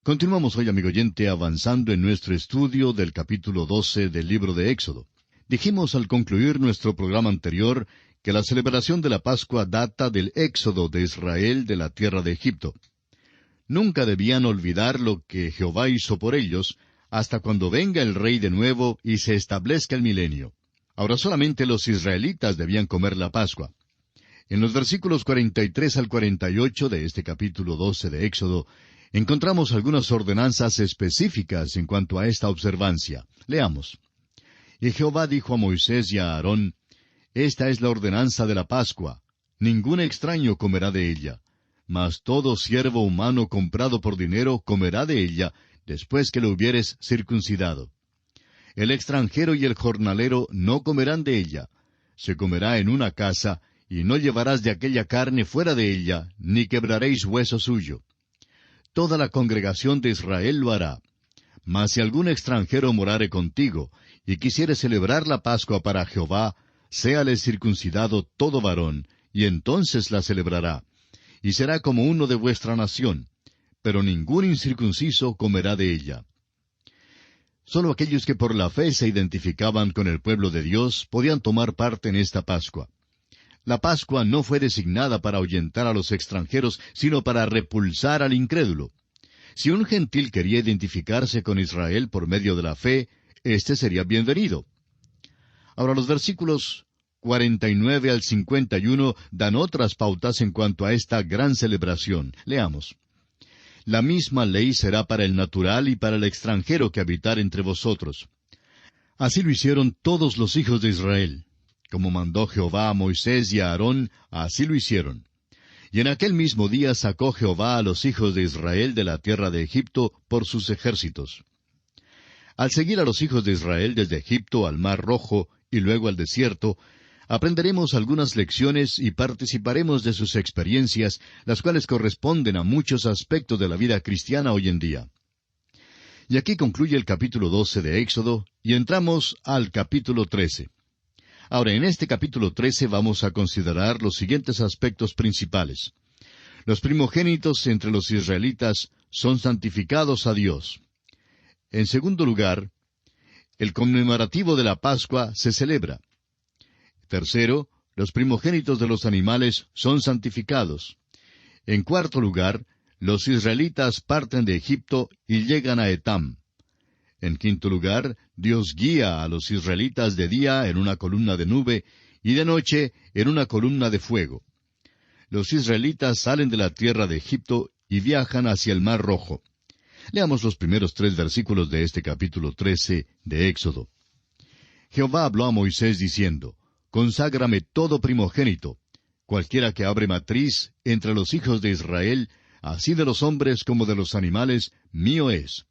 Continuamos hoy, amigo oyente, avanzando en nuestro estudio del capítulo 12 del libro de Éxodo. Dijimos al concluir nuestro programa anterior que la celebración de la Pascua data del éxodo de Israel de la tierra de Egipto. Nunca debían olvidar lo que Jehová hizo por ellos, hasta cuando venga el Rey de nuevo y se establezca el milenio. Ahora solamente los israelitas debían comer la Pascua. En los versículos 43 al 48 de este capítulo 12 de Éxodo, encontramos algunas ordenanzas específicas en cuanto a esta observancia. Leamos. Y Jehová dijo a Moisés y a Aarón, Esta es la ordenanza de la Pascua. Ningún extraño comerá de ella. Mas todo siervo humano comprado por dinero comerá de ella, después que lo hubieres circuncidado. El extranjero y el jornalero no comerán de ella. Se comerá en una casa, y no llevarás de aquella carne fuera de ella, ni quebraréis hueso suyo. Toda la congregación de Israel lo hará. Mas si algún extranjero morare contigo, y quisiere celebrar la Pascua para Jehová, séale circuncidado todo varón, y entonces la celebrará. Y será como uno de vuestra nación, pero ningún incircunciso comerá de ella. Solo aquellos que por la fe se identificaban con el pueblo de Dios podían tomar parte en esta Pascua. La Pascua no fue designada para ahuyentar a los extranjeros, sino para repulsar al incrédulo. Si un gentil quería identificarse con Israel por medio de la fe, éste sería bienvenido. Ahora los versículos 49 al 51 dan otras pautas en cuanto a esta gran celebración. Leamos. La misma ley será para el natural y para el extranjero que habitar entre vosotros. Así lo hicieron todos los hijos de Israel. Como mandó Jehová a Moisés y a Aarón, así lo hicieron. Y en aquel mismo día sacó Jehová a los hijos de Israel de la tierra de Egipto por sus ejércitos. Al seguir a los hijos de Israel desde Egipto al Mar Rojo y luego al desierto, aprenderemos algunas lecciones y participaremos de sus experiencias, las cuales corresponden a muchos aspectos de la vida cristiana hoy en día. Y aquí concluye el capítulo 12 de Éxodo, y entramos al capítulo 13. Ahora, en este capítulo 13 vamos a considerar los siguientes aspectos principales. Los primogénitos entre los israelitas son santificados a Dios. En segundo lugar, el conmemorativo de la Pascua se celebra. Tercero, los primogénitos de los animales son santificados. En cuarto lugar, los israelitas parten de Egipto y llegan a Etam. En quinto lugar, Dios guía a los israelitas de día en una columna de nube y de noche en una columna de fuego. Los israelitas salen de la tierra de Egipto y viajan hacia el Mar Rojo. Leamos los primeros 3 versículos de este capítulo 13 de Éxodo. Jehová habló a Moisés diciendo, Conságrame todo primogénito, cualquiera que abre matriz entre los hijos de Israel, así de los hombres como de los animales, mío es.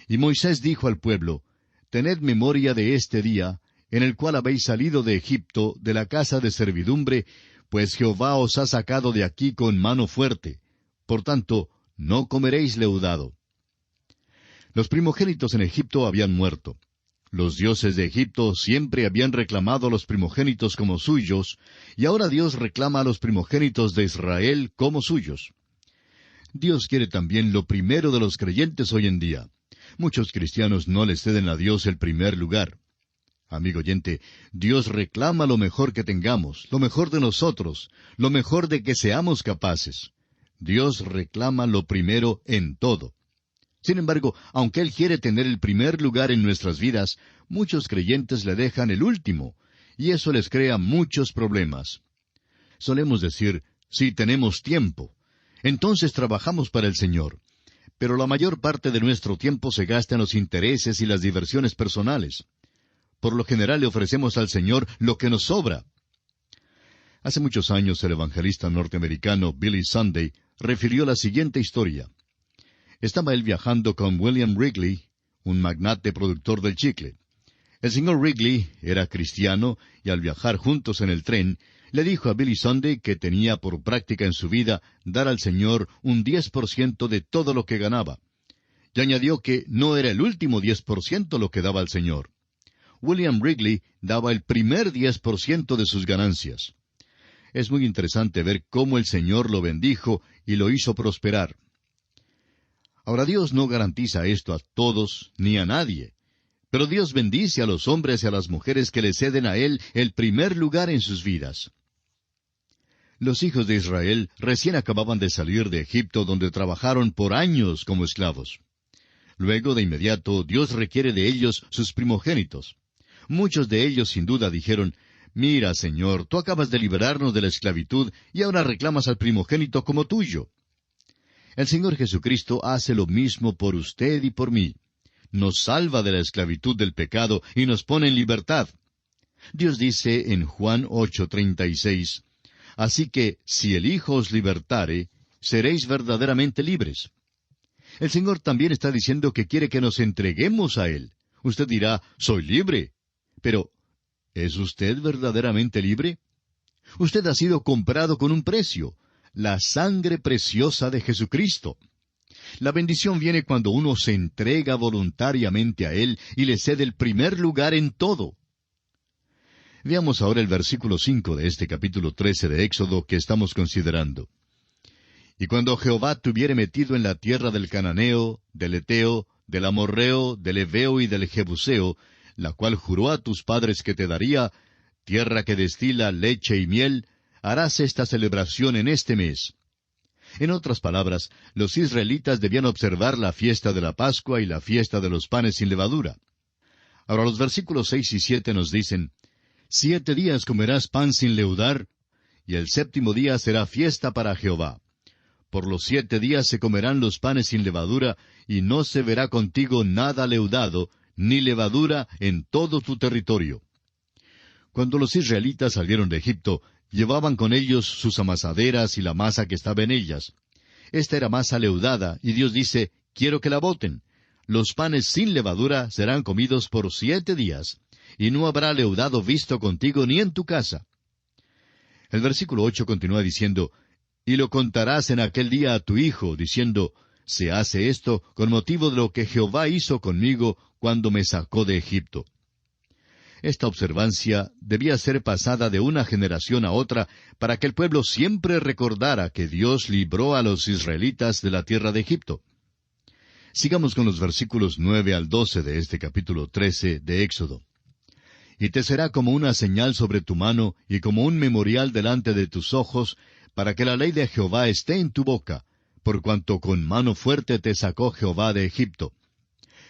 Y Moisés dijo al pueblo, Tened memoria de este día, en el cual habéis salido de Egipto, de la casa de servidumbre, pues Jehová os ha sacado de aquí con mano fuerte. Por tanto, no comeréis leudado. Los primogénitos en Egipto habían muerto. Los dioses de Egipto siempre habían reclamado a los primogénitos como suyos, y ahora Dios reclama a los primogénitos de Israel como suyos. Dios quiere también lo primero de los creyentes hoy en día. Muchos cristianos no le ceden a Dios el primer lugar. Amigo oyente, Dios reclama lo mejor que tengamos, lo mejor de nosotros, lo mejor de que seamos capaces. Dios reclama lo primero en todo. Sin embargo, aunque Él quiere tener el primer lugar en nuestras vidas, muchos creyentes le dejan el último, y eso les crea muchos problemas. Solemos decir, si tenemos tiempo, entonces trabajamos para el Señor. Pero la mayor parte de nuestro tiempo se gasta en los intereses y las diversiones personales. Por lo general le ofrecemos al Señor lo que nos sobra. Hace muchos años el evangelista norteamericano Billy Sunday refirió la siguiente historia. Estaba él viajando con William Wrigley, un magnate productor del chicle. El señor Wrigley era cristiano y al viajar juntos en el tren, le dijo a Billy Sunday que tenía por práctica en su vida dar al Señor un 10% de todo lo que ganaba. Y añadió que no era el último 10% lo que daba al Señor. William Wrigley daba el primer 10% de sus ganancias. Es muy interesante ver cómo el Señor lo bendijo y lo hizo prosperar. Ahora Dios no garantiza esto a todos ni a nadie, pero Dios bendice a los hombres y a las mujeres que le ceden a Él el primer lugar en sus vidas. Los hijos de Israel recién acababan de salir de Egipto, donde trabajaron por años como esclavos. Luego, de inmediato, Dios requiere de ellos sus primogénitos. Muchos de ellos sin duda dijeron, «Mira, Señor, tú acabas de liberarnos de la esclavitud y ahora reclamas al primogénito como tuyo». El Señor Jesucristo hace lo mismo por usted y por mí. Nos salva de la esclavitud del pecado y nos pone en libertad. Dios dice en Juan 8:36, «Así que, si el Hijo os libertare, seréis verdaderamente libres». El Señor también está diciendo que quiere que nos entreguemos a Él. Usted dirá, «Soy libre». Pero, ¿es usted verdaderamente libre? Usted ha sido comprado con un precio, la sangre preciosa de Jesucristo. La bendición viene cuando uno se entrega voluntariamente a Él y le cede el primer lugar en todo. Veamos ahora el versículo 5 de este capítulo 13 de Éxodo que estamos considerando. «Y cuando Jehová te hubiere metido en la tierra del Cananeo, del Eteo, del Amorreo, del Heveo y del Jebuseo, la cual juró a tus padres que te daría, tierra que destila leche y miel, harás esta celebración en este mes». En otras palabras, los israelitas debían observar la fiesta de la Pascua y la fiesta de los panes sin levadura. Ahora los versículos 6 y 7 nos dicen, «7 días comerás pan sin leudar, y el 7º día será fiesta para Jehová. Por los 7 días se comerán los panes sin levadura, y no se verá contigo nada leudado, ni levadura en todo tu territorio». Cuando los israelitas salieron de Egipto, llevaban con ellos sus amasaderas y la masa que estaba en ellas. Esta era masa leudada, y Dios dice, «Quiero que la boten. Los panes sin levadura serán comidos por 7 días, y no habrá leudado visto contigo ni en tu casa». El versículo 8 continúa diciendo, «Y lo contarás en aquel día a tu hijo, diciendo, se hace esto con motivo de lo que Jehová hizo conmigo cuando me sacó de Egipto». Esta observancia debía ser pasada de una generación a otra para que el pueblo siempre recordara que Dios libró a los israelitas de la tierra de Egipto. Sigamos con los versículos 9 al 12 de este capítulo 13 de Éxodo. «Y te será como una señal sobre tu mano y como un memorial delante de tus ojos, para que la ley de Jehová esté en tu boca, por cuanto con mano fuerte te sacó Jehová de Egipto.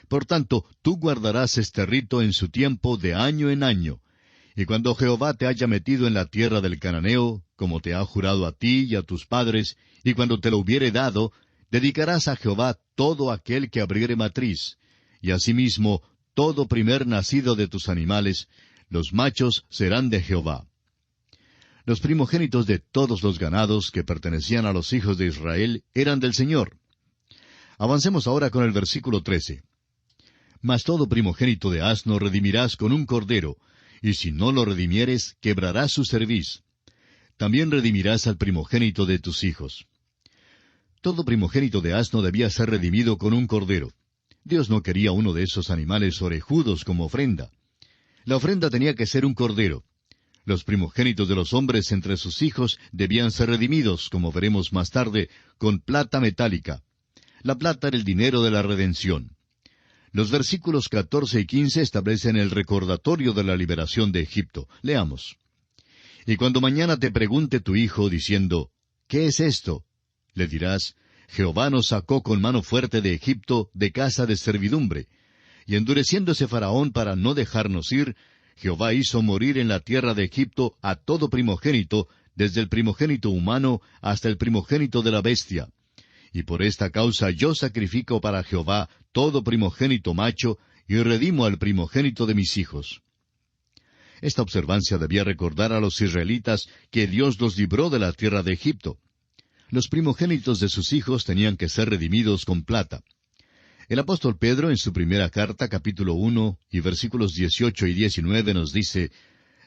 Por tanto, tú guardarás este rito en su tiempo de año en año. Y cuando Jehová te haya metido en la tierra del Cananeo, como te ha jurado a ti y a tus padres, y cuando te lo hubiere dado, dedicarás a Jehová todo aquel que abriere matriz, y asimismo todo primer nacido de tus animales, los machos serán de Jehová». Los primogénitos de todos los ganados que pertenecían a los hijos de Israel eran del Señor. Avancemos ahora con el versículo 13. «Mas todo primogénito de asno redimirás con un cordero, y si no lo redimieres, quebrarás su cerviz. También redimirás al primogénito de tus hijos». Todo primogénito de asno debía ser redimido con un cordero. Dios no quería uno de esos animales orejudos como ofrenda. La ofrenda tenía que ser un cordero. Los primogénitos de los hombres entre sus hijos debían ser redimidos, como veremos más tarde, con plata metálica. La plata era el dinero de la redención. Los versículos 14 y 15 establecen el recordatorio de la liberación de Egipto. Leamos. «Y cuando mañana te pregunte tu hijo, diciendo, ¿qué es esto?, le dirás, Jehová nos sacó con mano fuerte de Egipto, de casa de servidumbre. Y endureciéndose Faraón para no dejarnos ir, Jehová hizo morir en la tierra de Egipto a todo primogénito, desde el primogénito humano hasta el primogénito de la bestia. Y por esta causa yo sacrifico para Jehová todo primogénito macho, y redimo al primogénito de mis hijos». Esta observancia debía recordar a los israelitas que Dios los libró de la tierra de Egipto. Los primogénitos de sus hijos tenían que ser redimidos con plata. El apóstol Pedro, en su primera carta, capítulo 1, y versículos 18 y 19, nos dice,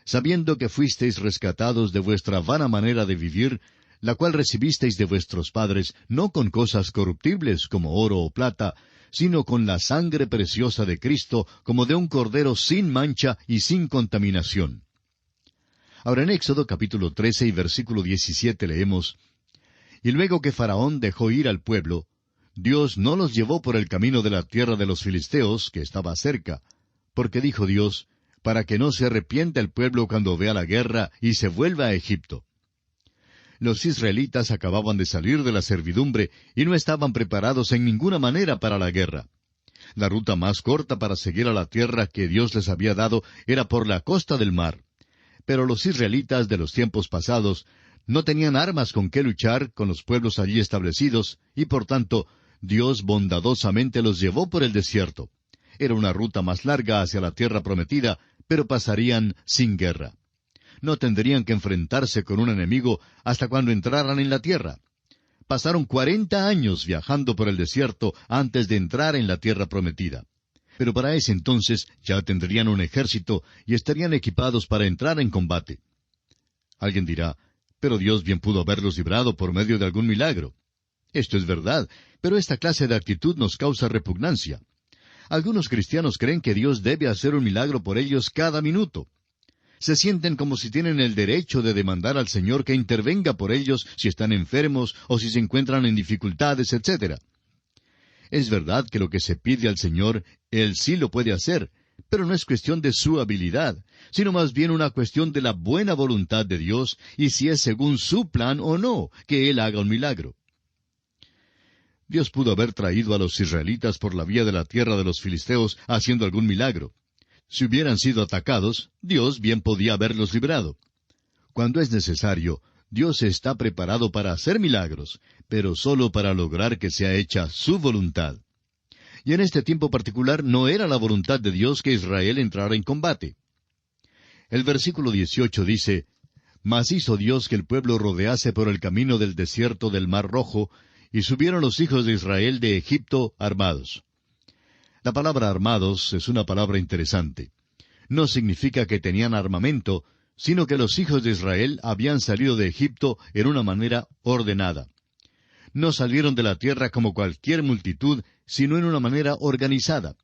«Sabiendo que fuisteis rescatados de vuestra vana manera de vivir, la cual recibisteis de vuestros padres, no con cosas corruptibles como oro o plata, sino con la sangre preciosa de Cristo, como de un cordero sin mancha y sin contaminación». Ahora en Éxodo capítulo 13 y versículo 17 leemos, «Y luego que Faraón dejó ir al pueblo, Dios no los llevó por el camino de la tierra de los filisteos, que estaba cerca, porque dijo Dios, para que no se arrepienta el pueblo cuando vea la guerra y se vuelva a Egipto. Los israelitas acababan de salir de la servidumbre y no estaban preparados en ninguna manera para la guerra. La ruta más corta para seguir a la tierra que Dios les había dado era por la costa del mar. Pero los israelitas de los tiempos pasados no tenían armas con que luchar con los pueblos allí establecidos, y por tanto, Dios bondadosamente los llevó por el desierto. Era una ruta más larga hacia la tierra prometida, pero pasarían sin guerra. No tendrían que enfrentarse con un enemigo hasta cuando entraran en la tierra. Pasaron 40 años viajando por el desierto antes de entrar en la tierra prometida. Pero para ese entonces ya tendrían un ejército y estarían equipados para entrar en combate. Alguien dirá, pero Dios bien pudo haberlos librado por medio de algún milagro. Esto es verdad, pero esta clase de actitud nos causa repugnancia. Algunos cristianos creen que Dios debe hacer un milagro por ellos cada minuto. Se sienten como si tienen el derecho de demandar al Señor que intervenga por ellos si están enfermos o si se encuentran en dificultades, etc. Es verdad que lo que se pide al Señor, Él sí lo puede hacer, pero no es cuestión de su habilidad, sino más bien una cuestión de la buena voluntad de Dios y si es según su plan o no que Él haga un milagro. Dios pudo haber traído a los israelitas por la vía de la tierra de los filisteos haciendo algún milagro. Si hubieran sido atacados, Dios bien podía haberlos librado. Cuando es necesario, Dios está preparado para hacer milagros, pero solo para lograr que sea hecha su voluntad. Y en este tiempo particular no era la voluntad de Dios que Israel entrara en combate. El versículo 18 dice, «Mas hizo Dios que el pueblo rodease por el camino del desierto del Mar Rojo, y subieron los hijos de Israel de Egipto armados». La palabra armados es una palabra interesante. No significa que tenían armamento, sino que los hijos de Israel habían salido de Egipto en una manera ordenada. No salieron de la tierra como cualquier multitud, sino en una manera organizada.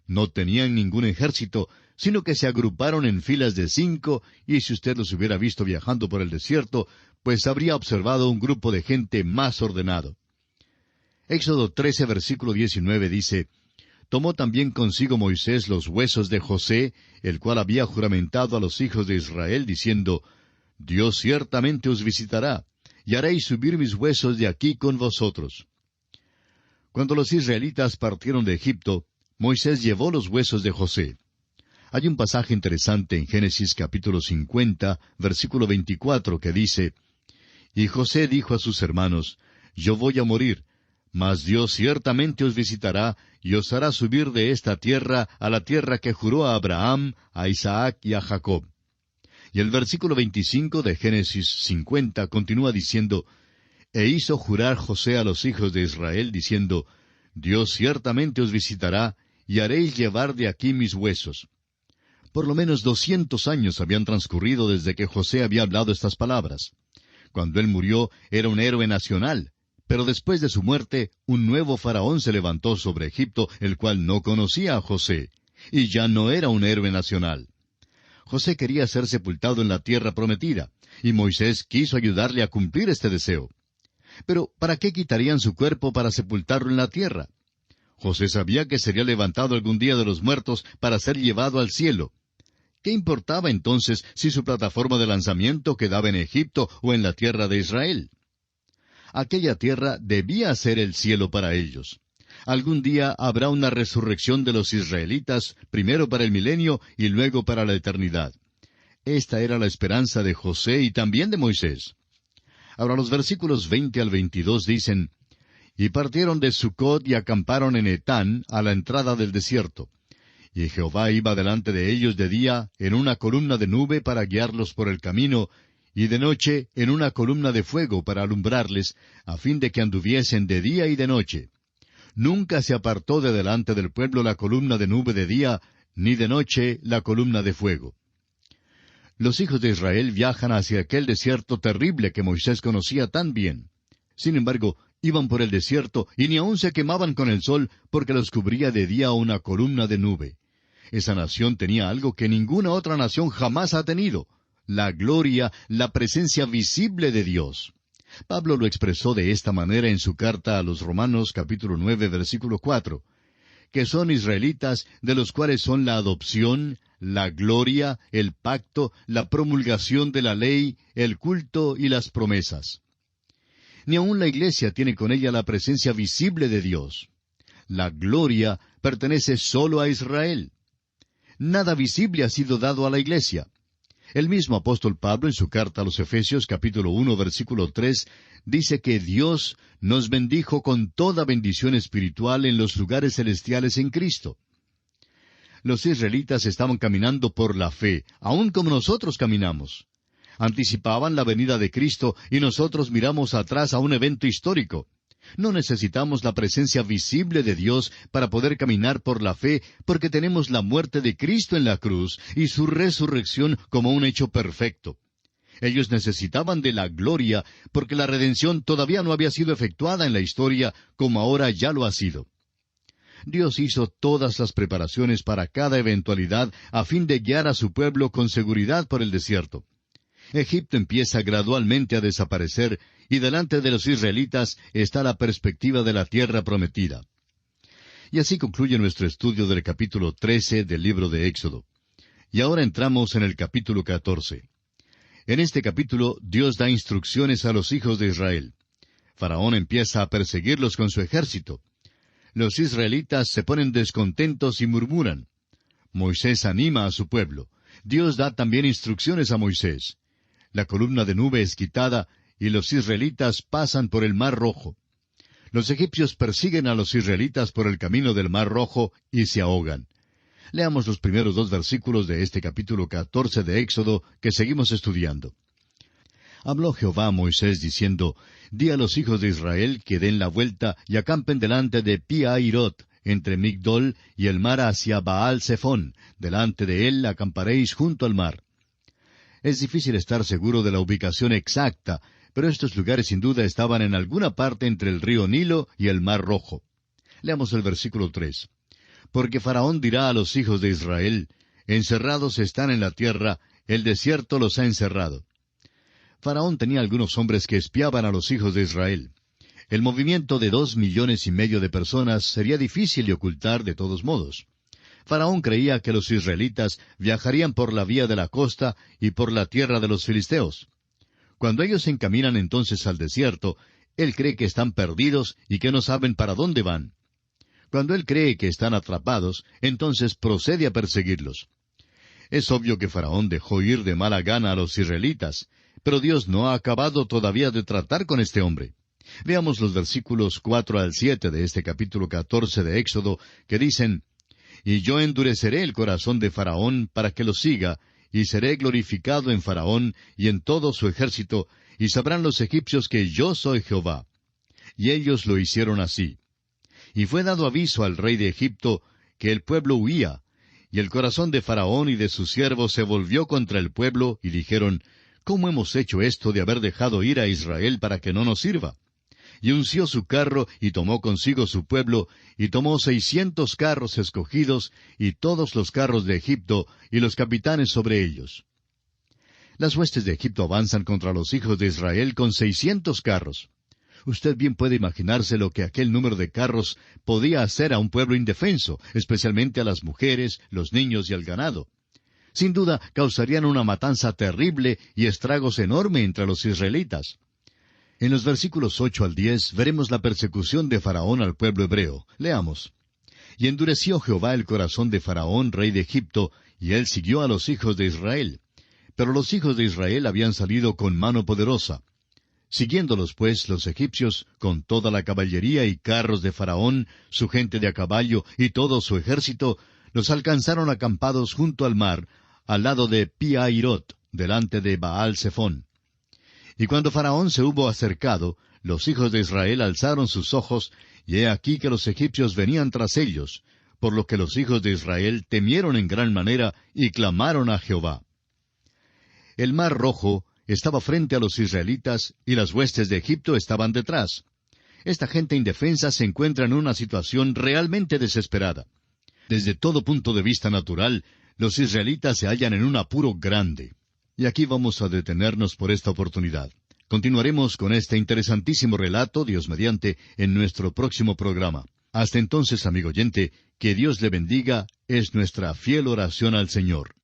No tenían ningún ejército, sino que se agruparon en filas de 5, y si usted los hubiera visto viajando por el desierto, pues habría observado un grupo de gente más ordenado. Éxodo 13, versículo 19 dice, «Tomó también consigo Moisés los huesos de José, el cual había juramentado a los hijos de Israel, diciendo, Dios ciertamente os visitará, y haréis subir mis huesos de aquí con vosotros». Cuando los israelitas partieron de Egipto, Moisés llevó los huesos de José. Hay un pasaje interesante en Génesis capítulo 50, versículo 24, que dice, «Y José dijo a sus hermanos, Yo voy a morir, mas Dios ciertamente os visitará, y os hará subir de esta tierra a la tierra que juró a Abraham, a Isaac y a Jacob». Y el versículo 25 de Génesis 50 continúa diciendo, «E hizo jurar José a los hijos de Israel, diciendo, Dios ciertamente os visitará, y haréis llevar de aquí mis huesos». Por lo menos 200 años habían transcurrido desde que José había hablado estas palabras. Cuando él murió, era un héroe nacional. Pero después de su muerte, un nuevo faraón se levantó sobre Egipto, el cual no conocía a José, y ya no era un héroe nacional. José quería ser sepultado en la tierra prometida, y Moisés quiso ayudarle a cumplir este deseo. Pero, ¿para qué quitarían su cuerpo para sepultarlo en la tierra? José sabía que sería levantado algún día de los muertos para ser llevado al cielo. ¿Qué importaba entonces si su plataforma de lanzamiento quedaba en Egipto o en la tierra de Israel? Aquella tierra debía ser el cielo para ellos. Algún día habrá una resurrección de los israelitas, primero para el milenio y luego para la eternidad. Esta era la esperanza de José y también de Moisés. Ahora los versículos 20 al 22 dicen, «Y partieron de Sucot y acamparon en Etán, a la entrada del desierto. Y Jehová iba delante de ellos de día en una columna de nube para guiarlos por el camino, y de noche en una columna de fuego para alumbrarles, a fin de que anduviesen de día y de noche. Nunca se apartó de delante del pueblo la columna de nube de día, ni de noche la columna de fuego». Los hijos de Israel viajan hacia aquel desierto terrible que Moisés conocía tan bien. Sin embargo, iban por el desierto y ni aun se quemaban con el sol porque los cubría de día una columna de nube. Esa nación tenía algo que ninguna otra nación jamás ha tenido: la gloria, la presencia visible de Dios. Pablo lo expresó de esta manera en su carta a los Romanos capítulo 9, versículo 4, que son israelitas de los cuales son la adopción, la gloria, el pacto, la promulgación de la ley, el culto y las promesas. Ni aun la iglesia tiene con ella la presencia visible de Dios. La gloria pertenece solo a Israel. Nada visible ha sido dado a la iglesia. El mismo apóstol Pablo en su carta a los Efesios capítulo 1 versículo 3 dice que Dios nos bendijo con toda bendición espiritual en los lugares celestiales en Cristo. Los israelitas estaban caminando por la fe, aun como nosotros caminamos. Anticipaban la venida de Cristo y nosotros miramos atrás a un evento histórico. No necesitamos la presencia visible de Dios para poder caminar por la fe, porque tenemos la muerte de Cristo en la cruz y su resurrección como un hecho perfecto. Ellos necesitaban de la gloria, porque la redención todavía no había sido efectuada en la historia, como ahora ya lo ha sido. Dios hizo todas las preparaciones para cada eventualidad a fin de guiar a su pueblo con seguridad por el desierto. Egipto empieza gradualmente a desaparecer, y delante de los israelitas está la perspectiva de la tierra prometida. Y así concluye nuestro estudio del capítulo 13 del libro de Éxodo. Y ahora entramos en el capítulo 14. En este capítulo Dios da instrucciones a los hijos de Israel. Faraón empieza a perseguirlos con su ejército. Los israelitas se ponen descontentos y murmuran. Moisés anima a su pueblo. Dios da también instrucciones a Moisés. La columna de nube es quitada y los israelitas pasan por el Mar Rojo. Los egipcios persiguen a los israelitas por el camino del Mar Rojo y se ahogan. Leamos los primeros 2 versículos de este capítulo 14 de Éxodo que seguimos estudiando. Habló Jehová a Moisés diciendo, Di a los hijos de Israel que den la vuelta y acampen delante de Pi-Hahirot, entre Migdol y el mar hacia Baal-Zephón. Delante de él acamparéis junto al mar. Es difícil estar seguro de la ubicación exacta, pero estos lugares sin duda estaban en alguna parte entre el río Nilo y el Mar Rojo. Leamos el versículo 3. Porque Faraón dirá a los hijos de Israel, Encerrados están en la tierra, el desierto los ha encerrado. Faraón tenía algunos hombres que espiaban a los hijos de Israel. El movimiento de 2,5 millones de personas sería difícil de ocultar de todos modos. Faraón creía que los israelitas viajarían por la vía de la costa y por la tierra de los filisteos. Cuando ellos se encaminan entonces al desierto, él cree que están perdidos y que no saben para dónde van. Cuando él cree que están atrapados, entonces procede a perseguirlos. Es obvio que Faraón dejó ir de mala gana a los israelitas, pero Dios no ha acabado todavía de tratar con este hombre. Veamos los versículos 4 al 7 de este capítulo 14 de Éxodo, que dicen, Y yo endureceré el corazón de Faraón para que lo siga, y seré glorificado en Faraón y en todo su ejército, y sabrán los egipcios que yo soy Jehová. Y ellos lo hicieron así. Y fue dado aviso al rey de Egipto que el pueblo huía, y el corazón de Faraón y de sus siervos se volvió contra el pueblo, y dijeron, ¿Cómo hemos hecho esto de haber dejado ir a Israel para que no nos sirva? Y unció su carro, y tomó consigo su pueblo, y tomó 600 carros escogidos, y todos los carros de Egipto, y los capitanes sobre ellos. Las huestes de Egipto avanzan contra los hijos de Israel con 600 carros. Usted bien puede imaginarse lo que aquel número de carros podía hacer a un pueblo indefenso, especialmente a las mujeres, los niños y al ganado. Sin duda, causarían una matanza terrible y estragos enormes entre los israelitas. En los versículos 8 al 10 veremos la persecución de Faraón al pueblo hebreo. Leamos. Y endureció Jehová el corazón de Faraón, rey de Egipto, y él siguió a los hijos de Israel. Pero los hijos de Israel habían salido con mano poderosa. Siguiéndolos pues los egipcios, con toda la caballería y carros de Faraón, su gente de a caballo y todo su ejército, los alcanzaron acampados junto al mar, al lado de Pi-Hahirot, delante de Baal-Zephón. Y cuando Faraón se hubo acercado, los hijos de Israel alzaron sus ojos, y he aquí que los egipcios venían tras ellos, por lo que los hijos de Israel temieron en gran manera y clamaron a Jehová. El mar Rojo estaba frente a los israelitas, y las huestes de Egipto estaban detrás. Esta gente indefensa se encuentra en una situación realmente desesperada. Desde todo punto de vista natural, los israelitas se hallan en un apuro grande. Y aquí vamos a detenernos por esta oportunidad. Continuaremos con este interesantísimo relato, Dios mediante, en nuestro próximo programa. Hasta entonces, amigo oyente, que Dios le bendiga, es nuestra fiel oración al Señor.